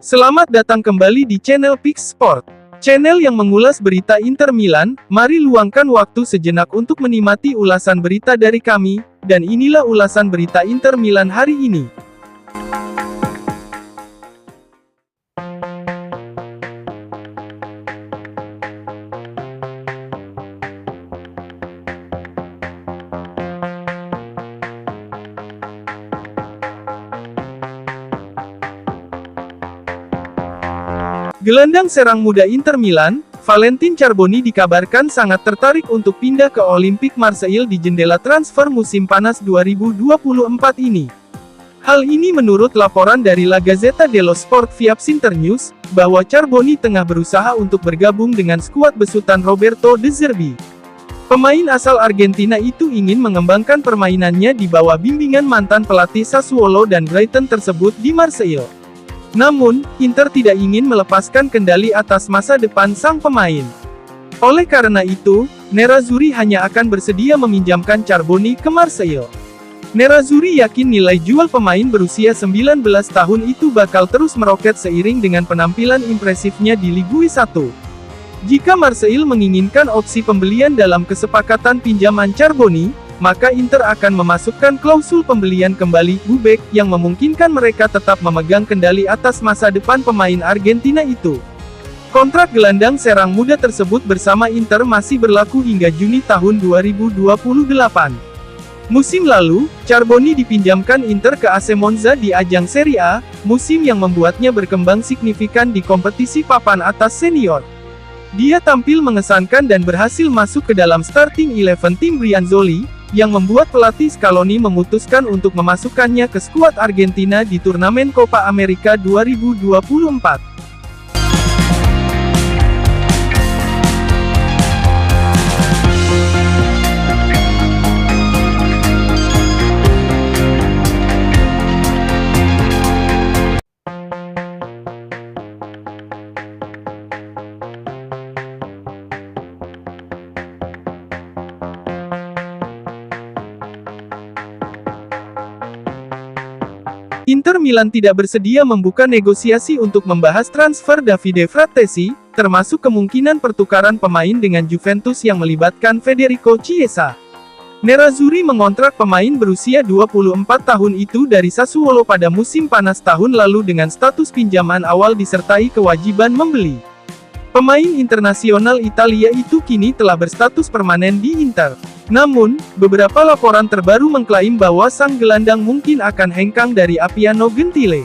Selamat datang kembali di channel Pix Sport, channel yang mengulas berita Inter Milan. Mari luangkan waktu sejenak untuk menikmati ulasan berita dari kami, dan inilah ulasan berita Inter Milan hari ini. Gelandang serang muda Inter Milan, Valentin Charbonny dikabarkan sangat tertarik untuk pindah ke Olympique Marseille di jendela transfer musim panas 2024 ini. Hal ini menurut laporan dari La Gazzetta dello Sport via Internews, bahwa Charbonny tengah berusaha untuk bergabung dengan skuad besutan Roberto De Zerbi. Pemain asal Argentina itu ingin mengembangkan permainannya di bawah bimbingan mantan pelatih Sassuolo dan Brighton tersebut di Marseille. Namun, Inter tidak ingin melepaskan kendali atas masa depan sang pemain. Oleh karena itu, Nerazzurri hanya akan bersedia meminjamkan Charbonny ke Marseille. Nerazzurri yakin nilai jual pemain berusia 19 tahun itu bakal terus meroket seiring dengan penampilan impresifnya di Ligue 1. Jika Marseille menginginkan opsi pembelian dalam kesepakatan pinjaman Charbonny, maka Inter akan memasukkan klausul pembelian kembali buyback yang memungkinkan mereka tetap memegang kendali atas masa depan pemain Argentina itu. Kontrak gelandang serang muda tersebut bersama Inter masih berlaku hingga Juni tahun 2028. Musim lalu, Charbonny dipinjamkan Inter ke AC Monza di ajang Serie A, musim yang membuatnya berkembang signifikan di kompetisi papan atas senior. Dia tampil mengesankan dan berhasil masuk ke dalam starting 11 tim Brianzoli, yang membuat pelatih Scaloni memutuskan untuk memasukkannya ke skuad Argentina di turnamen Copa America 2024. Inter Milan tidak bersedia membuka negosiasi untuk membahas transfer Davide Frattesi, termasuk kemungkinan pertukaran pemain dengan Juventus yang melibatkan Federico Chiesa. Nerazzurri mengontrak pemain berusia 24 tahun itu dari Sassuolo pada musim panas tahun lalu dengan status pinjaman awal disertai kewajiban membeli. Pemain internasional Italia itu kini telah berstatus permanen di Inter. Namun, beberapa laporan terbaru mengklaim bahwa sang gelandang mungkin akan hengkang dari Appiano Gentile.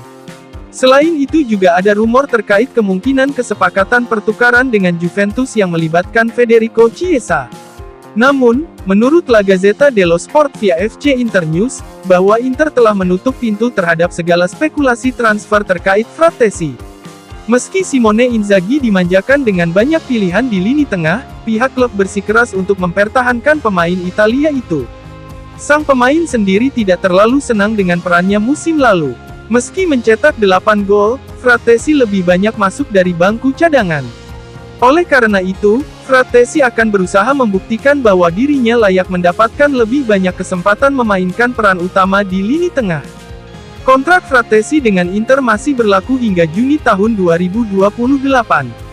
Selain itu juga ada rumor terkait kemungkinan kesepakatan pertukaran dengan Juventus yang melibatkan Federico Chiesa. Namun, menurut La Gazzetta dello Sport via FC Internews, bahwa Inter telah menutup pintu terhadap segala spekulasi transfer terkait Frattesi. Meski Simone Inzaghi dimanjakan dengan banyak pilihan di lini tengah, pihak klub bersikeras untuk mempertahankan pemain Italia itu. Sang pemain sendiri tidak terlalu senang dengan perannya musim lalu. Meski mencetak 8 gol, Frattesi lebih banyak masuk dari bangku cadangan. Oleh karena itu, Frattesi akan berusaha membuktikan bahwa dirinya layak mendapatkan lebih banyak kesempatan memainkan peran utama di lini tengah. Kontrak Frattesi dengan Inter masih berlaku hingga Juni tahun 2028.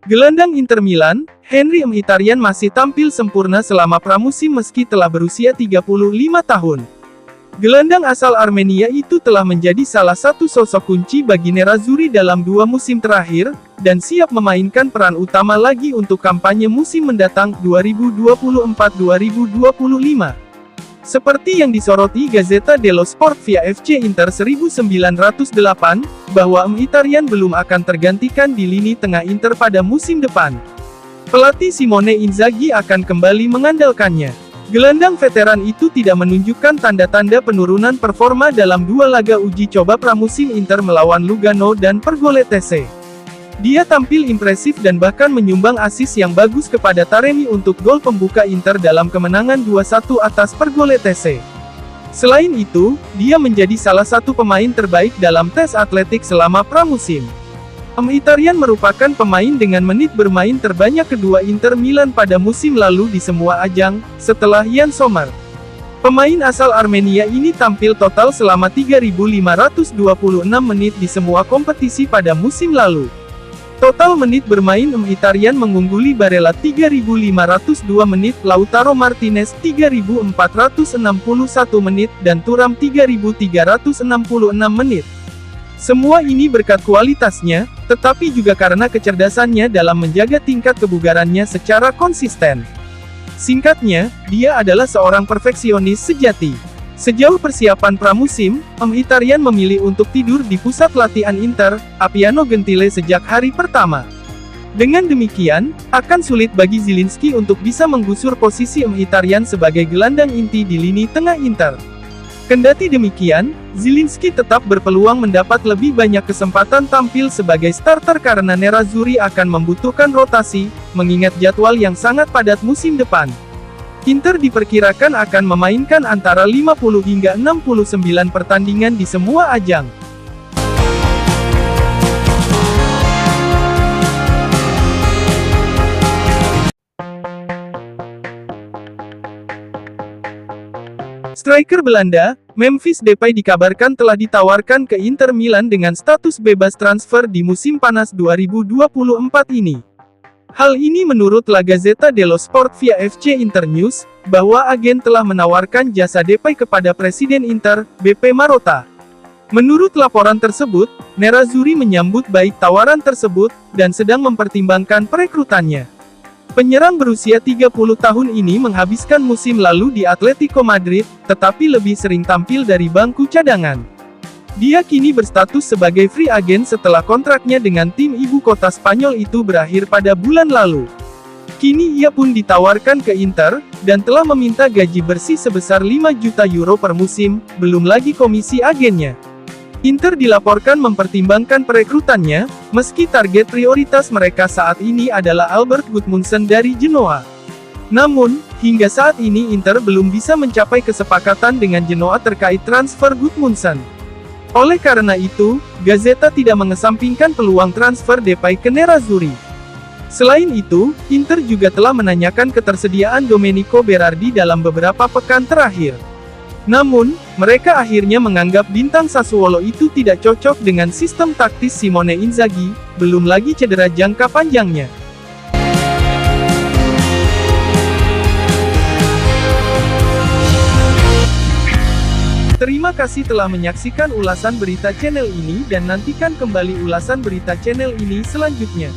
Gelandang Inter Milan, Henry Mkhitaryan masih tampil sempurna selama pramusim meski telah berusia 35 tahun. Gelandang asal Armenia itu telah menjadi salah satu sosok kunci bagi Nerazzurri dalam 2 musim terakhir, dan siap memainkan peran utama lagi untuk kampanye musim mendatang 2024-2025. Seperti yang disoroti Gazzetta dello Sport via FC Inter 1908, bahwa Mkhitaryan belum akan tergantikan di lini tengah Inter pada musim depan. Pelatih Simone Inzaghi akan kembali mengandalkannya. Gelandang veteran itu tidak menunjukkan tanda-tanda penurunan performa dalam dua laga uji coba pramusim Inter melawan Lugano dan Pergoletese. Dia tampil impresif dan bahkan menyumbang assist yang bagus kepada Taremi untuk gol pembuka Inter dalam kemenangan 2-1 atas Pergoletese. Selain itu, dia menjadi salah satu pemain terbaik dalam tes atletik selama pramusim. Mkhitaryan merupakan pemain dengan menit bermain terbanyak kedua Inter Milan pada musim lalu di semua ajang, setelah Yann Sommer. Pemain asal Armenia ini tampil total selama 3.526 menit di semua kompetisi pada musim lalu. Total menit bermain Mkhitaryan mengungguli Barella 3.502 menit, Lautaro Martinez 3.461 menit, dan Thuram 3.366 menit. Semua ini berkat kualitasnya, tetapi juga karena kecerdasannya dalam menjaga tingkat kebugarannya secara konsisten. Singkatnya, dia adalah seorang perfeksionis sejati. Sejauh persiapan pramusim, Mkhitaryan memilih untuk tidur di pusat latihan Inter, Appiano Gentile sejak hari pertama. Dengan demikian, akan sulit bagi Zielinski untuk bisa menggusur posisi Mkhitaryan sebagai gelandang inti di lini tengah Inter. Kendati demikian, Zielinski tetap berpeluang mendapat lebih banyak kesempatan tampil sebagai starter karena Nerazzurri akan membutuhkan rotasi, mengingat jadwal yang sangat padat musim depan. Inter diperkirakan akan memainkan antara 50 hingga 69 pertandingan di semua ajang. Striker Belanda, Memphis Depay dikabarkan telah ditawarkan ke Inter Milan dengan status bebas transfer di musim panas 2024 ini. Hal ini menurut La Gazzetta dello Sport via FC Internews, bahwa agen telah menawarkan jasa Depay kepada Presiden Inter, BP Marotta. Menurut laporan tersebut, Nerazzurri menyambut baik tawaran tersebut, dan sedang mempertimbangkan perekrutannya. Penyerang berusia 30 tahun ini menghabiskan musim lalu di Atletico Madrid, tetapi lebih sering tampil dari bangku cadangan. Dia kini berstatus sebagai free agent setelah kontraknya dengan tim ibu kota Spanyol itu berakhir pada bulan lalu. Kini ia pun ditawarkan ke Inter, dan telah meminta gaji bersih sebesar 5 juta euro per musim, belum lagi komisi agennya. Inter dilaporkan mempertimbangkan perekrutannya, meski target prioritas mereka saat ini adalah Albert Gudmundsson dari Genoa. Namun, hingga saat ini Inter belum bisa mencapai kesepakatan dengan Genoa terkait transfer Gudmundsson. Oleh karena itu, Gazzetta tidak mengesampingkan peluang transfer Depay ke Nerazzurri. Selain itu, Inter juga telah menanyakan ketersediaan Domenico Berardi dalam beberapa pekan terakhir. Namun, mereka akhirnya menganggap bintang Sassuolo itu tidak cocok dengan sistem taktis Simone Inzaghi, belum lagi cedera jangka panjangnya. Terima kasih telah menyaksikan ulasan berita channel ini dan nantikan kembali ulasan berita channel ini selanjutnya.